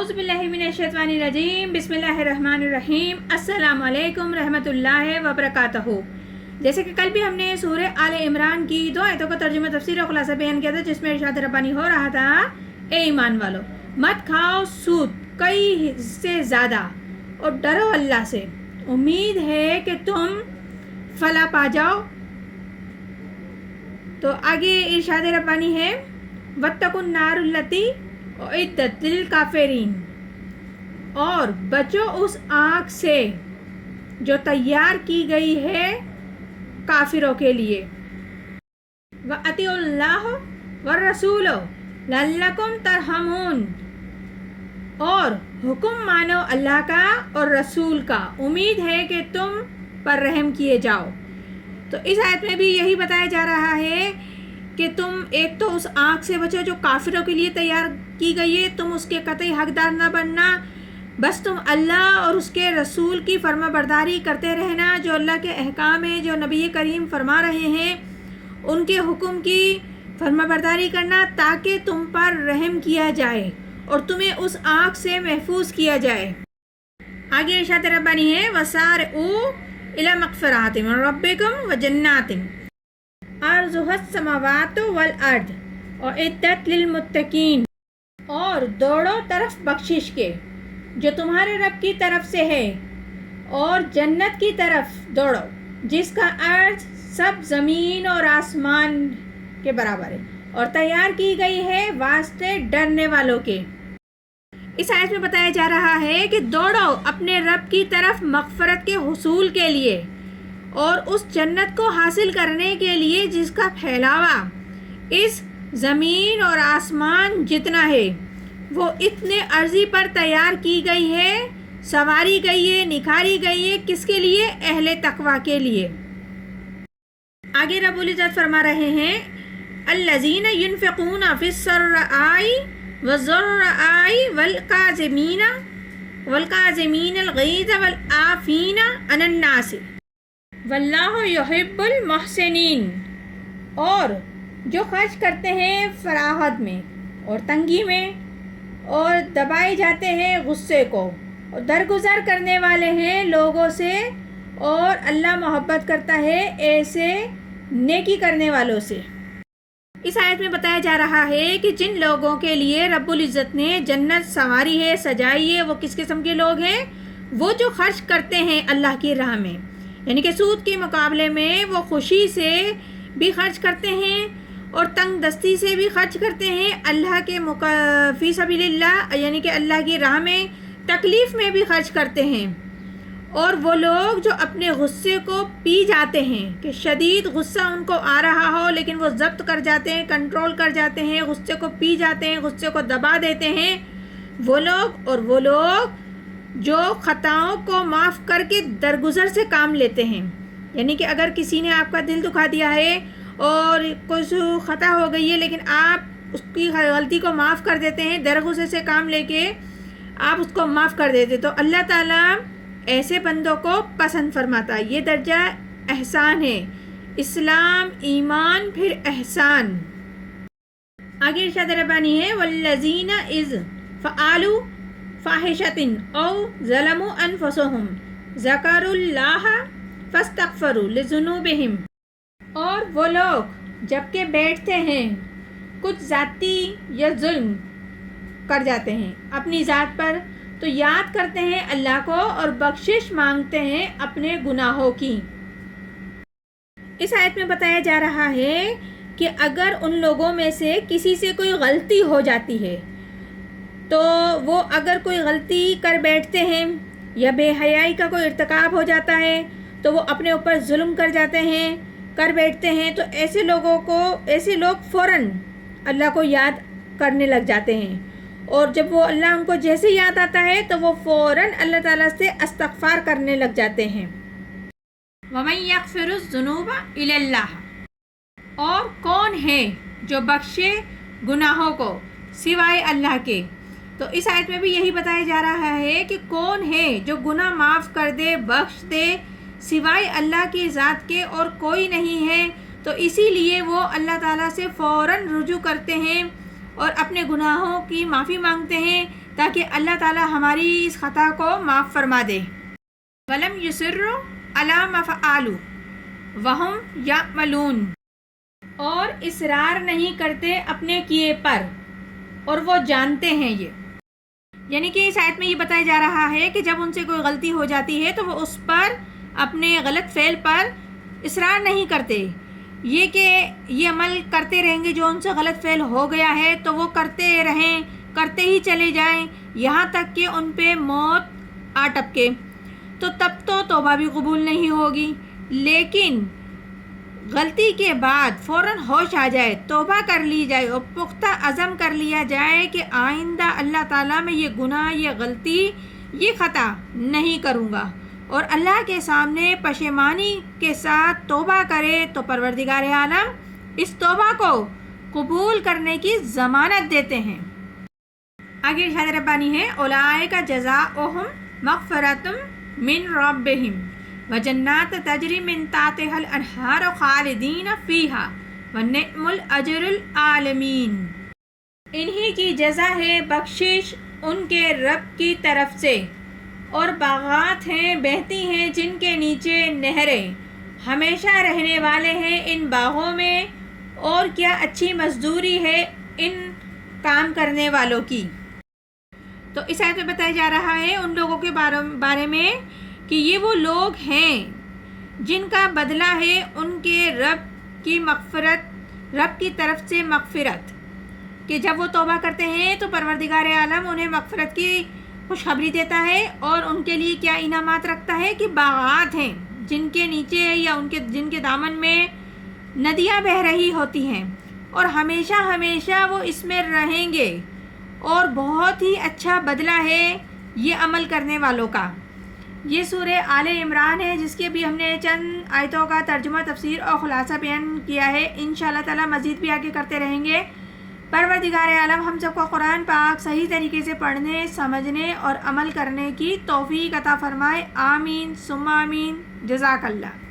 اعوذ باللہ من الشیطان الرجیم بسم اللہ الرحمن الرحیم السلام علیکم رحمۃ اللہ وبرکاتہ۔ جیسے کہ کل بھی ہم نے سورہ آل عمران کی 2 آیتوں کا ترجمہ تفسیر اور خلاصہ بیان کیا تھا، جس میں ارشاد ربانی ہو رہا تھا، اے ایمان والو مت کھاؤ سود کئی سے زیادہ اور ڈرو اللہ سے، امید ہے کہ تم فلاح پا جاؤ۔ تو آگے ارشاد ربانی ہے واتقوا النار التی اعدت للکافرین، اور بچو اس آگ سے جو تیار کی گئی ہے کافروں کے لیے۔ وَأَطِیعُوا اللَّهَ وَالرَّسُولَ لَعَلَّکُمْ تُرْحَمُونَ، اور حکم مانو اللہ کا اور رسول کا، امید ہے کہ تم پر رحم کیے جاؤ۔ تو اس آیت میں بھی یہی بتایا جا رہا ہے کہ تم ایک تو اس آنکھ سے بچو جو کافروں کے لیے تیار کی گئی ہے، تم اس کے قطعی حقدار نہ بننا، بس تم اللہ اور اس کے رسول کی فرما برداری کرتے رہنا، جو اللہ کے احکام ہیں، جو نبی کریم فرما رہے ہیں ان کے حکم کی فرما برداری کرنا، تاکہ تم پر رحم کیا جائے اور تمہیں اس آنکھ سے محفوظ کیا جائے۔ آگے ارشاد ربانی ہے وَسَارِعُوا إِلَىٰ مَغْفِرَةٍ مِّن رَّبِّكُمْ وَجَنَّاتٍ عَرْضُهَا السَّمَاوَاتُ وَالْأَرْضُ أُعِدَّتْ لِلْمُتَّقِينَ، اور دوڑو طرف بخشش کے جو تمہارے رب کی طرف سے ہے، اور جنت کی طرف دوڑو جس کا عرض سب زمین اور آسمان کے برابر ہے، اور تیار کی گئی ہے واسطے ڈرنے والوں کے۔ اس آیت میں بتایا جا رہا ہے کہ دوڑو اپنے رب کی طرف مغفرت کے حصول کے لیے اور اس جنت کو حاصل کرنے کے لیے جس کا پھیلاوا اس زمین اور آسمان جتنا ہے، وہ اتنے عرضی پر تیار کی گئی ہے، سواری گئی ہے، نکھاری گئی ہے، کس کے لیے؟ اہل تقوی کے لیے۔ آگے رب العزت فرما رہے ہیں الذین ينفقون فی السراء والضراء والکاظمین الغیظ والعافین عن الناس واللہ یحب المحسنین، اور جو خرچ کرتے ہیں فراخت میں اور تنگی میں، اور دبائے جاتے ہیں غصے کو، اور درگزر کرنے والے ہیں لوگوں سے، اور اللہ محبت کرتا ہے ایسے نیکی کرنے والوں سے۔ اس آیت میں بتایا جا رہا ہے کہ جن لوگوں کے لیے رب العزت نے جنت سنواری ہے، سجائی ہے، وہ کس قسم کے لوگ ہیں؟ وہ جو خرچ کرتے ہیں اللہ کی راہ میں، یعنی کہ سود کے مقابلے میں وہ خوشی سے بھی خرچ کرتے ہیں اور تنگ دستی سے بھی خرچ کرتے ہیں، اللہ کے فی سبیل اللہ یعنی کہ اللہ کی راہ میں تکلیف میں بھی خرچ کرتے ہیں۔ اور وہ لوگ جو اپنے غصے کو پی جاتے ہیں، کہ شدید غصہ ان کو آ رہا ہو لیکن وہ ضبط کر جاتے ہیں، کنٹرول کر جاتے ہیں، غصے کو پی جاتے ہیں، غصے کو دبا دیتے ہیں، وہ لوگ، اور وہ لوگ جو خطاؤں کو معاف کر کے درگزر سے کام لیتے ہیں، یعنی کہ اگر کسی نے آپ کا دل دکھا دیا ہے اور کچھ خطا ہو گئی ہے لیکن آپ اس کی غلطی کو معاف کر دیتے ہیں، درگزر سے کام لے کے آپ اس کو معاف کر دیتے، تو اللہ تعالیٰ ایسے بندوں کو پسند فرماتا ہے۔ یہ درجہ احسان ہے، اسلام، ایمان، پھر احسان۔ آگے ارشاد ربانی ہے والذین اذ فعلوا فاحشة او ظلموا انفسهم ذکروا اللہ فاستغفروا لذنوبہم، اور وہ لوگ جب کہ بیٹھتے ہیں کچھ ذاتی یا ظلم کر جاتے ہیں اپنی ذات پر، تو یاد کرتے ہیں اللہ کو اور بخشش مانگتے ہیں اپنے گناہوں کی۔ اس آیت میں بتایا جا رہا ہے کہ اگر ان لوگوں میں سے کسی سے کوئی غلطی ہو جاتی ہے، تو وہ اگر کوئی غلطی کر بیٹھتے ہیں یا بے حیائی کا کوئی ارتکاب ہو جاتا ہے، تو وہ اپنے اوپر ظلم کر جاتے ہیں، کر بیٹھتے ہیں، تو ایسے لوگ فوراً اللہ کو یاد کرنے لگ جاتے ہیں، اور جب وہ اللہ ان کو جیسے یاد آتا ہے تو وہ فوراً اللہ تعالیٰ سے استغفار کرنے لگ جاتے ہیں۔ وَمَن يَغْفِرُ الذُّنُوبَ إِلَّا اللَّهُ، اور کون ہے جو بخشے گناہوں کو سوائے اللہ کے۔ تو اس آیت میں بھی یہی بتایا جا رہا ہے کہ کون ہے جو گناہ معاف کر دے، بخش دے، سوائے اللہ کی ذات کے اور کوئی نہیں ہے۔ تو اسی لیے وہ اللہ تعالیٰ سے فوراً رجوع کرتے ہیں اور اپنے گناہوں کی معافی مانگتے ہیں، تاکہ اللہ تعالی ہماری اس خطا کو معاف فرما دے۔ وَلَمْ يُصِرُّوا عَلَىٰ مَا فَعَلُوا وَهُمْ يَعْمَلُونَ، اور اصرار نہیں کرتے اپنے کیے پر اور وہ جانتے ہیں یہ۔ یعنی کہ اس آیت میں یہ بتایا جا رہا ہے کہ جب ان سے کوئی غلطی ہو جاتی ہے تو وہ اس پر اپنے غلط فعل پر اصرار نہیں کرتے، یہ کہ یہ عمل کرتے رہیں گے، جو ان سے غلط فعل ہو گیا ہے تو وہ کرتے رہیں، کرتے ہی چلے جائیں یہاں تک کہ ان پہ موت آ ٹپکے، تو تب تو توبہ بھی قبول نہیں ہوگی۔ لیکن غلطی کے بعد فوراً ہوش آ جائے، توبہ کر لی جائے اور پختہ عزم کر لیا جائے کہ آئندہ اللہ تعالیٰ میں یہ گناہ، یہ غلطی، یہ خطا نہیں کروں گا، اور اللہ کے سامنے پشیمانی کے ساتھ توبہ کرے، تو پروردگار عالم اس توبہ کو قبول کرنے کی ضمانت دیتے ہیں۔ آگے ارشاد ربانی ہے اولئک جزاؤہم مغفرۃ من ربہم وجنات تجری من تحتہا الانہار خالدین فیہا ونعم الاجر العالمین۔ انہی کی جزا ہے بخشش ان کے رب کی طرف سے، اور باغات ہیں، بہتی ہیں جن کے نیچے نہریں، ہمیشہ رہنے والے ہیں ان باغوں میں، اور کیا اچھی مزدوری ہے ان کام کرنے والوں کی۔ تو اس آیت میں بتایا جا رہا ہے ان لوگوں کے بارے میں کہ یہ وہ لوگ ہیں جن کا بدلہ ہے ان کے رب کی مغفرت، رب کی طرف سے مغفرت، کہ جب وہ توبہ کرتے ہیں تو پروردگار عالم انہیں مغفرت کی خوشخبری دیتا ہے، اور ان کے لیے کیا انعامات رکھتا ہے کہ باغات ہیں جن کے نیچے یا جن کے دامن میں ندیاں بہہ رہی ہوتی ہیں، اور ہمیشہ ہمیشہ وہ اس میں رہیں گے، اور بہت ہی اچھا بدلہ ہے یہ عمل کرنے والوں کا۔ یہ سورہ آل عمران ہے جس کے بھی ہم نے چند آیتوں کا ترجمہ، تفسیر اور خلاصہ بیان کیا ہے۔ انشاءاللہ تعالی مزید بھی آگے کرتے رہیں گے۔ پروردگار عالم ہم سب کو قرآن پاک صحیح طریقے سے پڑھنے، سمجھنے اور عمل کرنے کی توفیق عطا فرمائے۔ آمین ثم آمین۔ جزاک اللہ۔